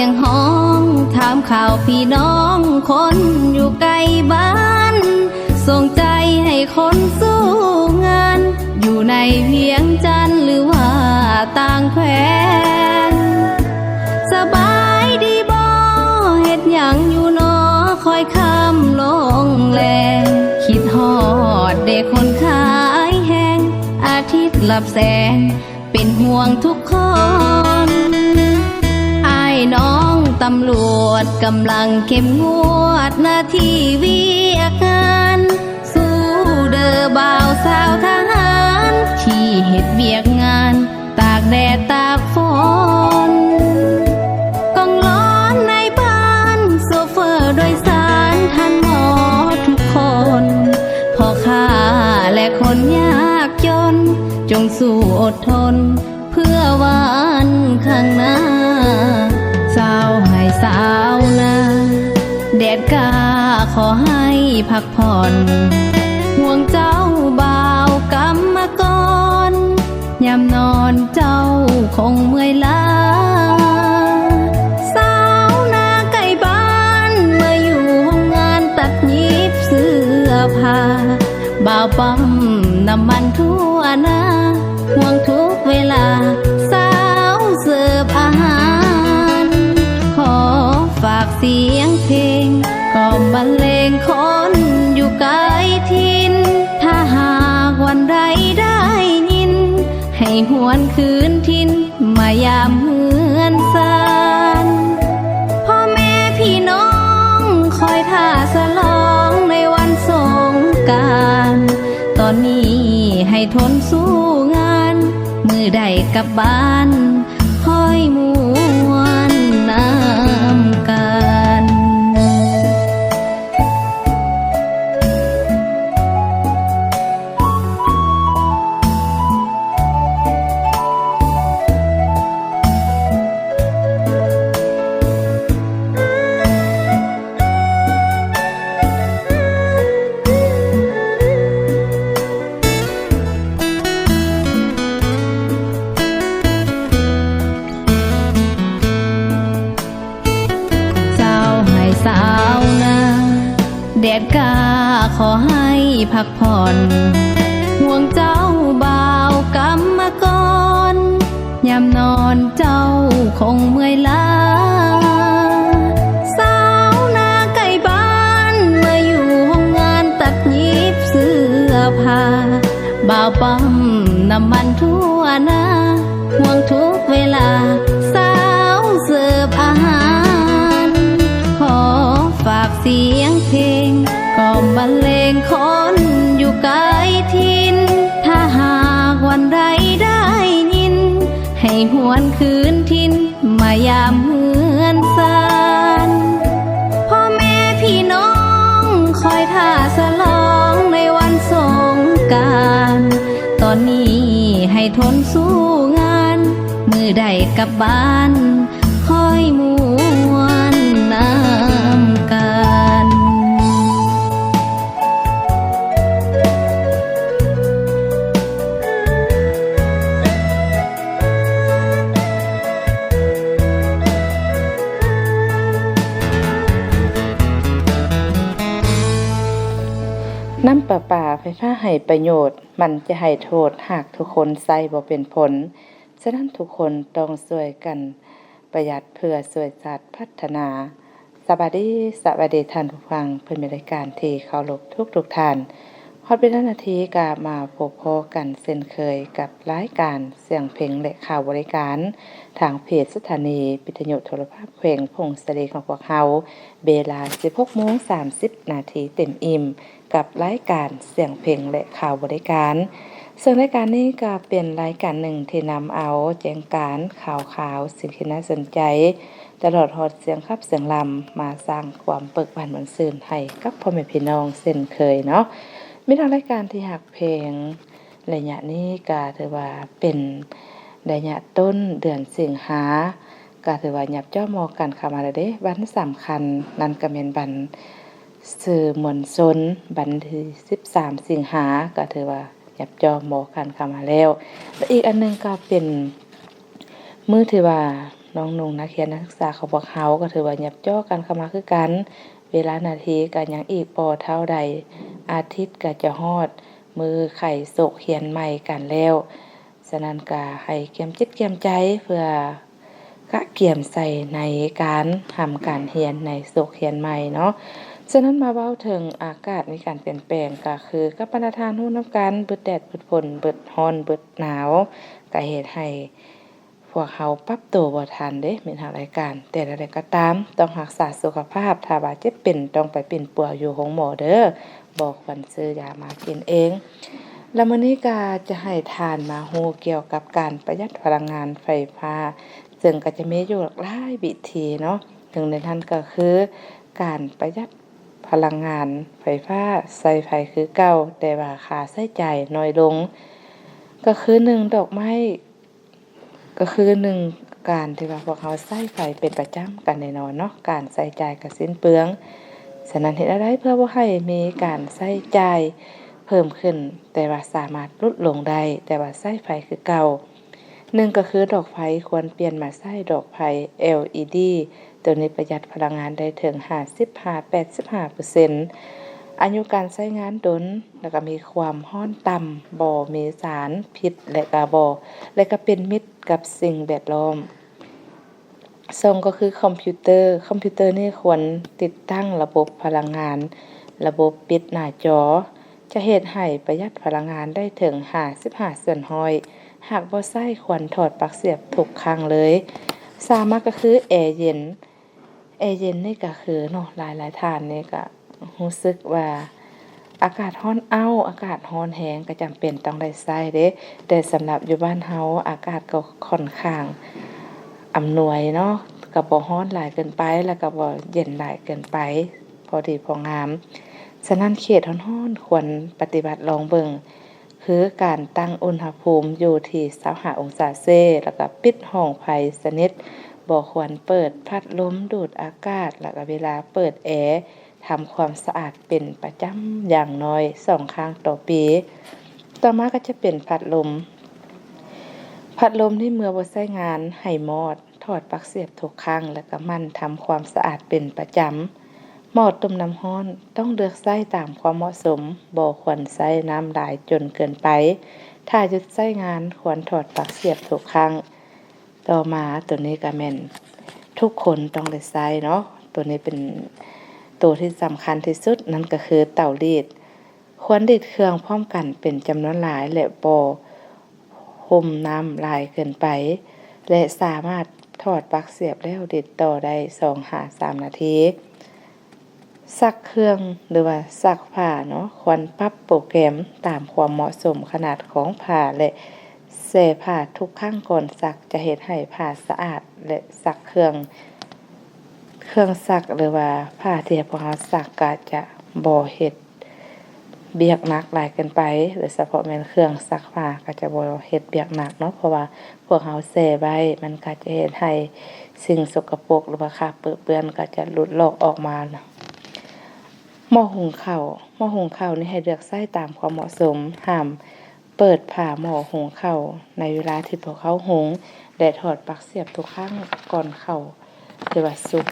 ยงห้องถามข่าวพี่น้องคนอยู่ไกลบ้านส่งใจให้คนสู้งานอยู่ในเวียงจันทร์หรือว่าต่างแคว้นสบายดีบ่เฮ็ดหยังอยู่นอคอยคำลงแลคิดฮอดเด็กคนขายแห้งอาทิตย์ลับแสงเป็นห่วงทุกคนอ้ายน้องตำรวจกำลังเข้มงวดหน้าที่เวียกงานสู้เด้อบ่าวสาวทหารที่เฮ็ดเวียกงานตากแดดตากฝนกองร้อนในบ้านโซเฟอร์โดยสารท่านหมอทุกคนพ่อค้าและคนยากจนจงสู้อดทนเพื่อวันข้างหน้าสาวให้สาวนาแดดกาขอให้พักผ่อนห่วงเจ้าบ่าวกำมากรยามนอนเจ้าคงเมื่อยล้าสาวนาไก่บ้านเมื่ออยู่ห้องงานตัดเย็บเสื้อผ้าบ่าวปั๊มน้ำมันทั่วหน้าห่วงทุกเวลาสาวเสิร์ฟอาหารขอฝากเสียงเพลงกล่อมบรรเลงคนอยู่ไกลถิ่นถ้าหากวันใดได้ยินให้หวนคืนถิ่นมายามเฮือนซานพ่อแม่พี่น้องคอยท่าสลองในวันสงกรานต์ตอนนี้ให้ทนสู้งานมือใดกลับบ้านคอยมวนน้ำกันสาวนาแดดกาขอให้พักผ่อนห่วงเจ้าบ่าวกำมากรยามนอนเจ้าคงเมื่อยล้าสาวนาไก่บ้านเมื่ออยู่ห้องงานตัดเย็บเสื้อผ้าบ่าวปั๊มน้ำมันทั่วหน้าห่วงทุกเวลาสาวเสิร์ฟอาหารขอฝากเสียงเพลงกล่อมบรรเลงคนอยู่ไกลถิ่นถ้าหากวันใดได้ยินให้หวนคืนถิ่นมายามเฮือนซานพ่อแม่พี่น้องคอยท่าสลองในวันสงกรานต์ตอนนี้ให้ทนสู้งานมือใดกลับบ้านคอยมวนน้ำกันน้ำประปาไฟฟ้าให้ประโยชน์มันจะให้โทษหากทุกคนใส่บ่เป็นผลฉะนั้นทุกคนต้องช่วยกันประหยัดเพื่อช่วยชาติพัฒนาสวัสดีท่านผู้ฟังเพิ่นเป็นรายการที่เคารพทุกท่านฮอดเป็นนาทีก็มาพบพอกันเช่นเคยกับรายการเสียงเพลงและข่าวบริการทางเพจสถานีวิทยุโทรภาพแขวงพงศรีของพวกเราเวลา 16:30 นาทีเต็มอิ่มกับรายการเสียงเพลงและข่าวบริการซึ่งรายการนี้ก็เป็นรายการหนึ่งที่นำเอาแจ้งการข่าวสิ่งที่น่าสนใจตลอดฮอดเสียงขับเสียงลำมาสร้างความเบิกบานเหมือนซื่นให้กับพ่อแม่พี่น้องเช่นเคยเนาะมีทางรายการที่หักเพลงระยะนี้ก็ถือว่าเป็นระยะต้นเดือนสิงหาก็ถือว่ายับย่อมอกันเข้ามาแล้วเด้วันสำคัญนั่นก็แม่นวันสื่อมวลชนวันที่13สิงหาก็ถือว่ายับย่อมอกันเข้ามาแล้วและอีกอันนึงก็เป็นมื้อที่ว่า น้องนุ่งนักเรียนนักศึกษาของพวกเฮาก็ถือว่ายับย่อกันเข้ามาคือกันเวลานาทีก็ยังอีกบ่เท่าใดอาทิตย์ก็จะฮอดมือไข่โศกเขียนใหม่กันแล้วฉะนั้นก็ให้เกียมจิตเกียมใจเพื่อกะเกียมใส่ในการทำการเรียนในโศกเขียนใหม่เนาะฉะนั้นมาเว้าถึงอากาศมีการเปลี่ยนแปลงก็คือกับปานทานฮู้นำกันเบิดแดดเบิดฝนเบิดร้อนเบิดหนาวก็เฮ็ดให้พวกเขาปรับตัวบ่ทันเด้แม่นหารายการแต่ใดๆก็ตามต้องรักษาสุขภาพถ้าว่าเจ็บเป็นต้องไปเป็นปัวอยู่โรงหมอเด้อบ่ควรซื้อยามากินเองแล้วมื้อนี้ก็จะให้ทานมาฮู้เกี่ยวกับการประหยัดพลังงานไฟฟ้าซึ่งก็จะมีอยู่หลายวิธีเนาะหนึ่งในนั้นก็คือการประหยัดพลังงานไฟฟ้าใช้ไฟคือเก่าแต่ว่าค่าใช้จ่ายน้อยลงก็คือ1ดอกไม้ก็คือ1การที่ว่าพวกเราใช้ไฟเป็นประจำกันแน่นอนเนาะการใช้จ่ายก็สิ้นเปลืองฉะนั้นเฮ็ดอะไรเพื่อบ่ให้มีการใช้จ่ายเพิ่มขึ้นแต่ว่าสามารถลดลงได้แต่ว่าใช้ไฟคือเก่า1ก็คือดอกไฟควรเปลี่ยนมาใช้ดอกไฟ LED ตัวนี้ประหยัดพลังงานได้ถึง 55-85% อายุการใช้งานดนแล้วก็มีความร้อนต่ำบ่มีสารพิษและก็เป็นมิตรกับสิ่งแวดล้อม2ก็คือคอมพิวเตอร์นี่ควรติดตั้งระบบพลังงานระบบปิดหน้าจอจะเฮ็ดให้ประหยัดพลังงานได้ถึง 55% หากบ่ใช้ควรถอดปลั๊กเสียบทุกครั้งเลย3ก็คือแอร์เย็นนี่ก็คือเนาะหลายๆท่านนี่ก็รู้สึกว่าอากาศร้อนอ้าวอากาศร้อนแรงก็จำเป็นต้องได้ใช้เด้แต่สำหรับอยู่บ้านเฮาอากาศก็ค่อนข้างอำนวยเนาะก็บ่ร้อนหลายเกินไปแล้วก็บ่เย็นหลายเกินไปพอดีพองามฉะนั้นเขตร้อนๆควรปฏิบัติลองเบิ่งคือการตั้งอุณหภูมิอยู่ที่25องศาเซแล้วก็ปิดห้องไฟสนิทบ่ควรเปิดพัดลมดูดอากาศแล้วก็เวลาเปิดแอร์ทำความสะอาดเป็นประจำอย่างน้อย2ครั้งต่อปีต่อมาก็จะเป็นพัดลมที่เมื่อบ่ใช้งานให้มอดถอดปลั๊กเสียบทุกครั้งแล้วก็หมั่นทำความสะอาดเป็นประจำหม้อต้มน้ำร้อนต้องเลือกใช้ตามความเหมาะสมบ่ควรใช้น้ำหลายจนเกินไปถ้าหยุดใช้งานควรถอดปลั๊กเสียบทุกครั้งต่อมาตัวนี้ก็แม่นทุกคนต้องได้ใช้เนาะตัวนี้เป็นตัวที่สำคัญที่สุดนั่นก็คือเตารีดควรรีดเครื่องพร้อมกันเป็นจำนวนหลายและบ่ห่มน้ำหลายเกินไปและสามารถถอดปลั๊กเสียบแล้วรีดต่อได้ 2-3 นาทีซักเครื่องหรือว่าซักผ้าเนาะควรปรับโปรแกรมตามความเหมาะสมขนาดของผ้าและแช่ผ้าทุกครั้งก่อนซักจะเฮ็ดให้ผ้าสะอาดและซักเครื่องซักหรือว่าผ้าที่พวกเราซักก็จะบ่เฮ็ดเบียกหนักหลายเกินไปหรือเฉพาะแม่นเครื่องซักผ้าก็จะบ่เฮ็ดเบียกหนักเนาะเพราะว่าพวกเราแช่ไว้มันก็จะเฮ็ดให้สิ่งสกปรกหรือว่าคราบเปื้อนก็จะหลุดลอกออกมาหม้อหุงข้าวนี่ให้เลือกใช้ตามความเหมาะสมห้ามเปิดฝาหม้อหุงข้าวในเวลาที่พวกเขาหุงและถอดปลั๊กเสียบทุกครั้งก่อนเข้าหรือว่าสุก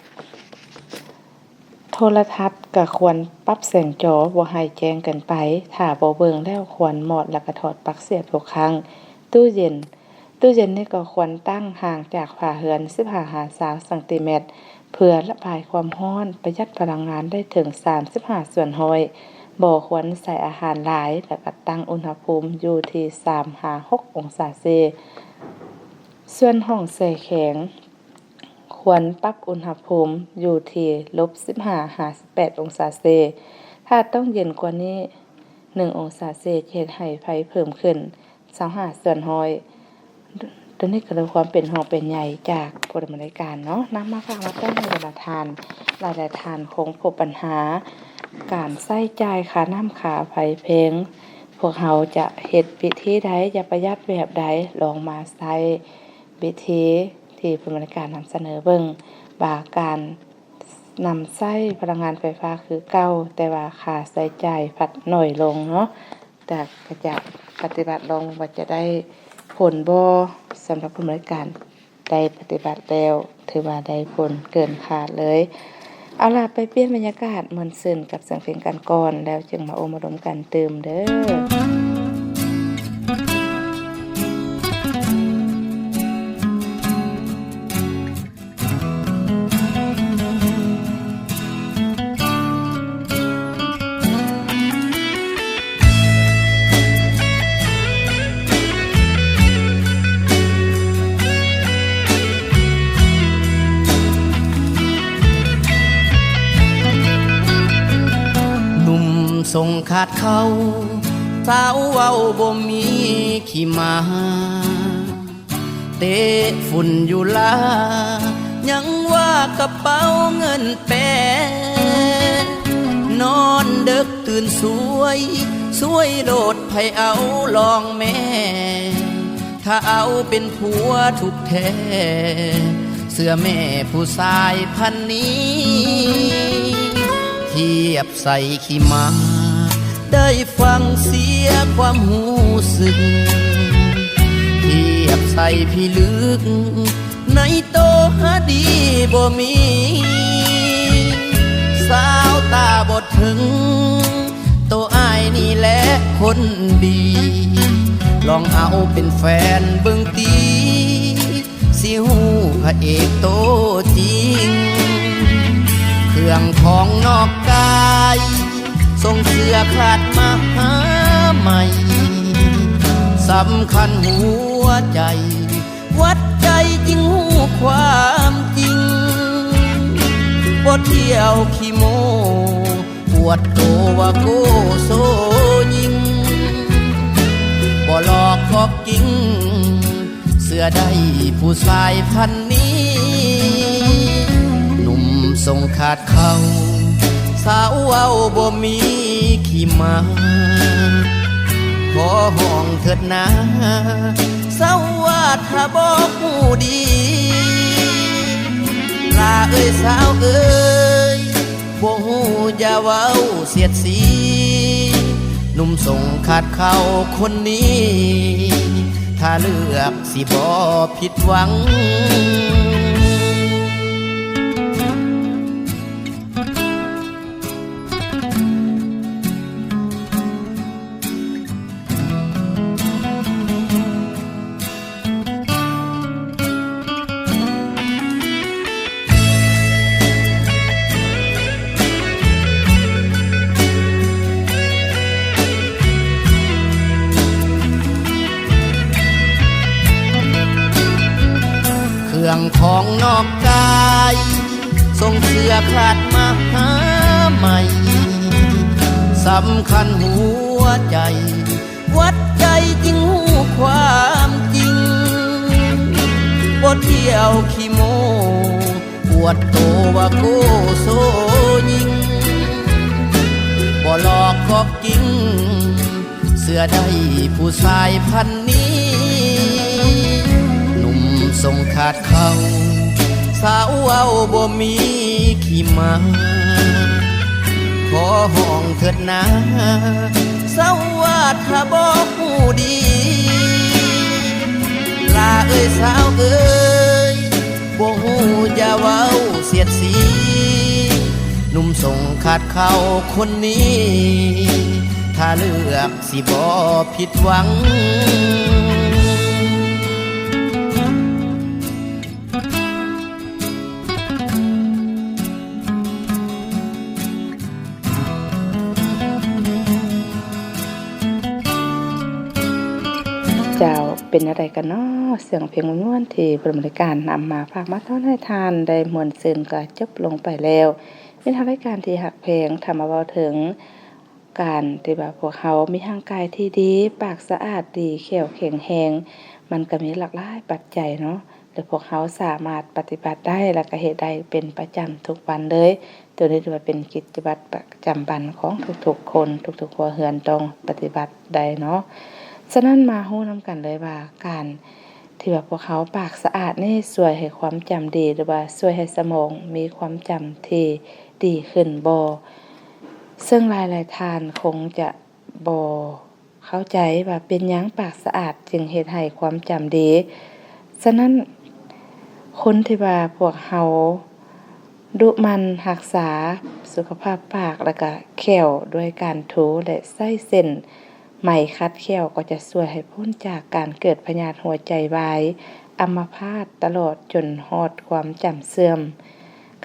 โทรทัศน์ก็ควรปรับแสงจอบ่ให้แจ้งเกินไปถ้าบ่เบิ่งแล้วควรมอดแล้วก็ถอดปลั๊กเสียบทุกครั้งตู้เย็นนี่ก็ควรตั้งห่างจากฝาเรือน 15-20 เซนติเมตรเพื่อระบายความร้อนประหยัดพลังงานได้ถึง 35% บ่ควรใส่อาหารหลายแล้วก็ตั้งอุณหภูมิอยู่ที่ 3-6 องศาเซลเซียสส่วนห้องแช่แข็งควรปรับอุณหภูมิอยู่ที่ -15-18 องศาเซลเซียสถ้าต้องเย็นกว่านี้ 1 องศาเซลเซียสเฮ็ดให้ไฟเพิ่มขึ้น 25% ตัวนี้ก็คือความเป็นห่วงเป็นใยจากผู้ดำเนินรายการเนาะนำมาฝากมาต้อนให้หลายท่านคงพบปัญหาการใช้จ่ายค่าน้ำค่าไฟแพงพวกเราจะเฮ็ดวิธีใดจะประหยัดแบบใดลองมาใช้วิธีที่ผู้ดำเนินรายการนำเสนอเบิ่งว่าการนำใช้พลังงานไฟฟ้าคือเก่าแต่ว่าค่าใช้จ่ายพัดน้อยลงเนาะแต่ก็จะปฏิบัติลองว่าจะได้ผลบ่สำหรับผู้ดำเนินรายการ ได้ปฏิบัติแล้วถือว่าได้ผลเกินคาดเลยเอาล่ะไปเปลี่ยนบรรยากาศม่วนซื่นกับเสียงเพลงกันก่อนแล้วจึงมาโอมาดมกันเติมเด้อส่งขาดเขาสาวเว้าบ่มีขี้มาเตะฝุ่นอยู่ลายังว่ากระเป๋าเงินแปรนอนเดึกตื่นสวยโดดไผเอาลองแม่ถ้าเอาเป็นผัวถูกแท้เสื้อแม่ผู้ชายพันนี้เทียบใส่ขี้มาได้ฟังเสียความหูสึกเทียบใส่พี่ลึกในโตหาดีบ่มีสาวตาบอดถึงโตอ้ายนี่แหละคนดีลองเอาเป็นแฟนเบิ่งตีสิหูพระเอกโตจริงเครื่องของนอกกายส่งเสื้อขาดมาหาใหม่สำคัญหัวใจวัดใจจริงหูความจริงบ่เที่ยวขี้โมปวดโตว่าโกโซยิงบ่หลอกพอกกิ้งเสื้อได้ผู้ชายพันนี้หนุ่มส่งขาดเขาสาวเว้าบ่มีขี้มาขอห้องเถิดนะสาวว่าถ้าบอกหูดีลาเอ้ยสาวเอ้ยบ่หูอย่าเว้าเสียดสีหนุ่มส่งขาดเขาคนนี้ถ้าเลือกสิบ่ผิดหวังเครื่องของนอกกายส่งเสื้อขาดมาหาใหม่สำคัญหัวใจวัดใจจริงหูความจริงบ่เที่ยวขี้โมปวดโตว่าโกโซยิงบ่หลอกกอบกิ้งเสื้อได้ผู้ชายพันนี้ส่งขาดเขาสาวเว้าบ่มีขี้มาขอห้องเถิดนะสาวว่าถ้าบอกหูดีลาเอ้ยสาวเอ้ยบ่หูอย่าเว้าเสียดสีหนุ่มส่งขาดเขาคนนี้ถ้าเลือกสิบ่ผิดหวังเจ้าเป็นอะไรกันเนาะเสียงเพลงม่วนๆที่บริการนำมาฝากมาต้อนให้ทานได้มวลซื่นก็จบลงไปแล้วเป็นรายการที่หักเพลงทำมาเว้าถึงการที่ว่าพวกเขามีร่างกายที่ดีปากสะอาดดีแข็งแข็งแรงมันก็มีหลากหลายปัจจัยเนาะและพวกเขาสามารถปฏิบัติได้และก็เฮ็ดได้เป็นประจำทุกวันเลยตัวนี้ถือว่าเป็นกิจวัตรประจำวันของทุกๆคนทุกๆครัวเรือนต้องปฏิบัติได้เนาะฉะนั้นมาฮู้นำกันเลยว่าการที่ว่าพวกเขาปากสะอาดนี่ช่วยให้ความจำดีหรือว่าช่วยให้สมองมีความจำที่ดีขึ้นบ่ซึ่งหลายๆท่านคงจะบ่เข้าใจว่าเป็นหยังปากสะอาดจึงเฮ็ดให้ความจำดีฉะนั้น คนที่ว่าพวกเฮาดุมันรักษาสุขภาพปากแล้วก็แข้วด้วยการถูและใส่เส้นไหมคัดแข้วก็จะช่วยให้พ้นจากการเกิดพยาธิหัวใจวายอัมพาตตลอดจนฮอดความจำเสื่อม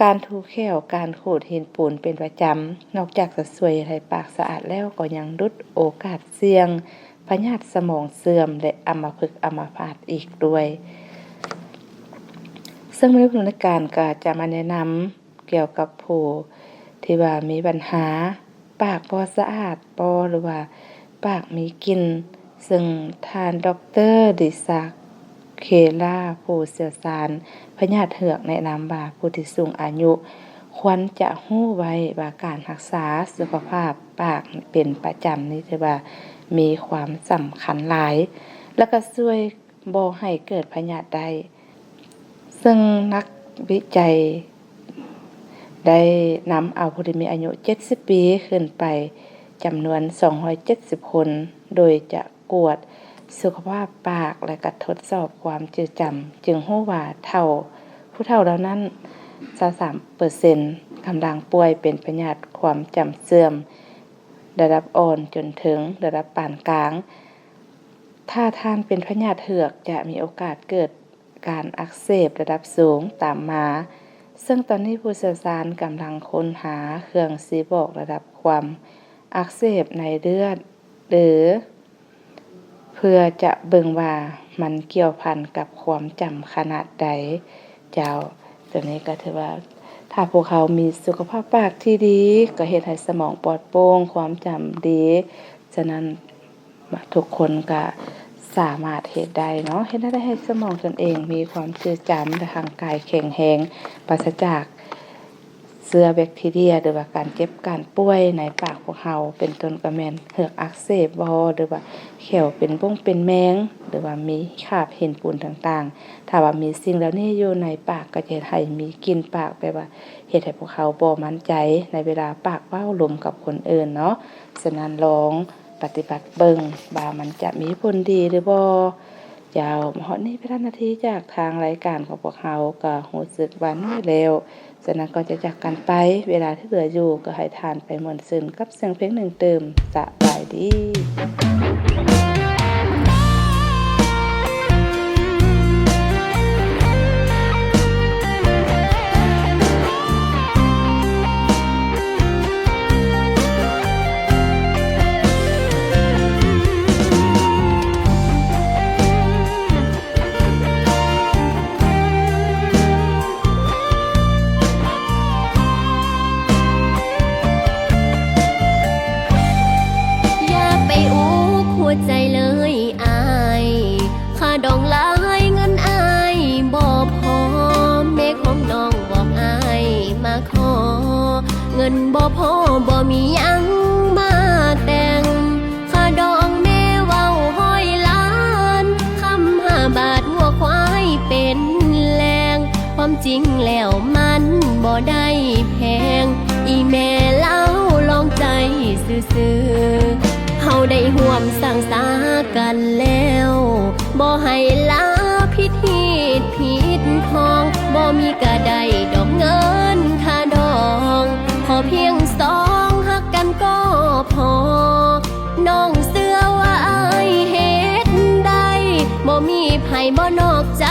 การถูแข้วการขูดหินปูนเป็นประจำนอกจากจะช่วยให้ปากสะอาดแล้วก็ยังลดโอกาสเสี่ยงพยาธิสมองเสื่อมและอัมพฤกษ์อัมพาตอีกด้วยซึ่งในผู้ในการก็จะมาแนะนำเกี่ยวกับผู้ที่ว่ามีปัญหาปากบ่สะอาดบ่หรือว่าปากมีกลิ่นซึ่งท่านดร.ดิศักดิ์เคล่าผู้เชี่ยวชาญพยาธิเหือกแนะนำว่าผู้ที่สูงอายุควรจะรู้ไว้ว่าการรักษาสุขภาพปากเป็นประจำนี่ถือว่ามีความสำคัญหลายแล้วก็ช่วยบ่ให้เกิดพยาธิได้ซึ่งนักวิจัยได้นำเอาผู้ที่มีอายุ70ปีขึ้นไปจำนวน270คนโดยจะกวดสุขภาพปากและก็ทดสอบความจืดจำจึงรู้ว่าผู้เฒ่าเหล่านั้น23% กำลังป่วยเป็นพยาธิความจำเสื่อมระดับอ่อนจนถึงระดับปานกลางถ้าท่านเป็นพยาธิเหือกจะมีโอกาสเกิดการอักเสบระดับสูงตามมาซึ่งตอนนี้ผู้เชี่ยวชาญกำลังค้นหาเครื่องชี้บอกระดับความอักเสบในเลือดหรือเพื่อจะเบิ่งว่ามันเกี่ยวพันกับความจำขนาดใดตัวนี้ก็ถือว่าถ้าพวกเขามีสุขภาพปากที่ดีก็เฮ็ดให้สมองปลอดโปร่งความจำดีฉะนั้นทุกคนก็สามารถเฮ็ดได้เนาะเฮ็ดได้ให้สมองตนเองมีความจืดจำและร่างกายแข็งแรงปราศจากเชื้อแบคทีเรียหรือว่าการเจ็บการป่วยในปากพวกเฮาเป็นต้นก็แม่นเหือกอักเสบบ่หรือว่าแขวเป็นบ้งเป็นแมงหรือว่ามีคราบเห็นปูนต่างๆถ้าว่ามีสิ่งเหล่านี้อยู่ในปากก็จะให้มีกลิ่นปากแปลว่าเฮ็ดให้พวกเขาบ่มั่นใจในเวลาปากเว้าลมกับคนอื่นเนาะฉะนั้นลองปฏิบัติเบิ่งว่ามันจะมีผลดีหรือบ่ยาวฮอดนี้เป็นนาทีจากทางรายการของพวกเฮาก็รู้สึกว่าน้อยแล้วฉะนั้นก็จะจากกันไปเวลาที่เหลืออยู่ก็ให้ทานไปม่วนซื่นกับเสียงเพลงหนึ่งเติมสบายดีใจเลยอายค่าดองหลายเงินอายบ่พอแม่ของน้องบอกอายมาขอเงินบ่พอบ่มีหยังมาแต่งค่าดองแม่เว้าห้อยล้านคำ5 บาทหัวควายเป็นแรงความจริงแล้วมันบ่ได้แพงอีแม่เล่าลองใจซื่อเฮาได้ห่วมสร้างสากันแล้วบ่ให้ลาพิธีผิดทองบ่มีกะได้ดอกเงินค่าดองขอเพียง2ฮักกันก็พอน้องเชื่อว่าอายเฮ็ดได้บ่มีไผบ่นอกใจ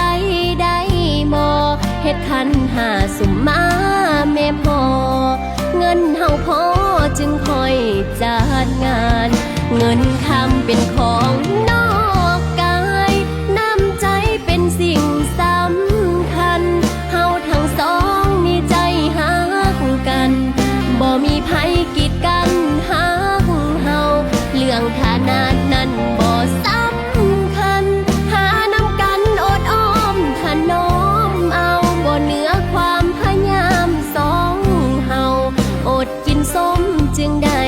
ได้บ่เฮ็ดคัน5สุมมาแม่พอเงินเฮาพอจึงค่อยจัดงานเงินคำเป็นของนอกกายน้ำใจเป็นสิ่งสำคัญเฮาทั้งสองมีใจฮักกันบ่มีไผกีดกันฮักเฮาเรื่องฐานะนั้นบ่สำคัญหานำกันอดอ้อมถนอมเอาบ่เหนือความพยายามสองเฮาอดกินส้มจึงได้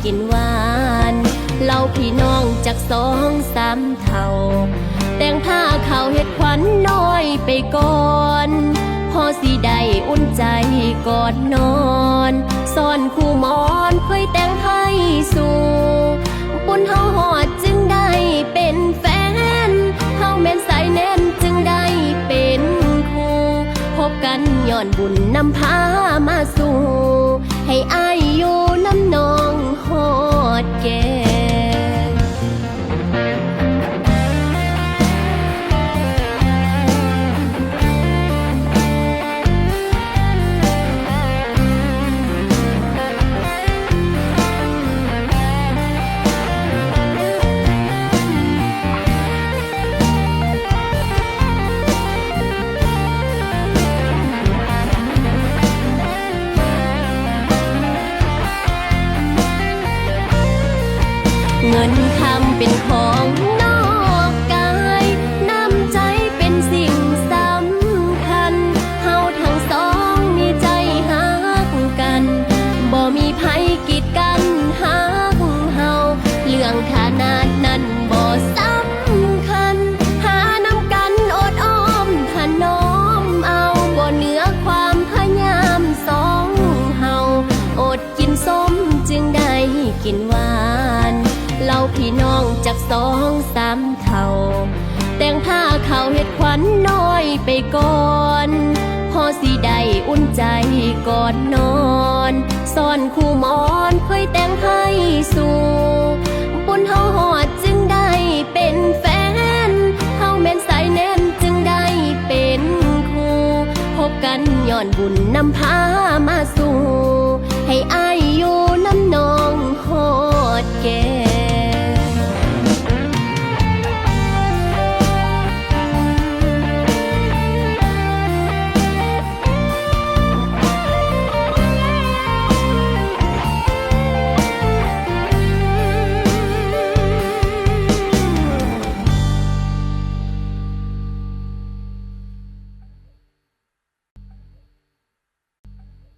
กินหวานเล่าพี่น้องจาก2-3 เท่าแต่งผ้าขาวเฮ็ดขวัญน้อยไปก่อนพอสิได้อุ่นใจก่อนนอนซ่อนคู่หมอนค่อยแต่งให้สู่บุญเฮาฮอดจึงได้เป็นแฟนเฮาแม่นสายแน่นจึงได้เป็นคู่ ย้อนบุญนำพามาสู่ ให้อายอยู่น้ำนองฮอดแก่ เงินคำเป็นของนอกกายน้ำใจเป็นสิ่งสำคัญเฮาทั้งสองมีใจฮักกันบ่มีภัยกีดกันฮักเฮาเรื่องฐานะนั้นบ่สำคัญหานำกันอดอ้อมถนอมเอาบ่เหนือความพยายามสองเฮาอดกินส้มจึงได้กินหวานเราพี่น้องจากสองสามเท่าแต่งผ้าเขาเฮ็ดขวัญน้อยไปก่อนพอสิได้อุ่นใจก่อนนอนซ่อนคู่หมอนค่อยแต่งให้สู่บุญเฮาหอดจึงได้เป็นแฟนเฮาแม่นสายแน่นจึงได้เป็นคู่พบกันย้อนบุญนำพามาสู่ให้อายอยู่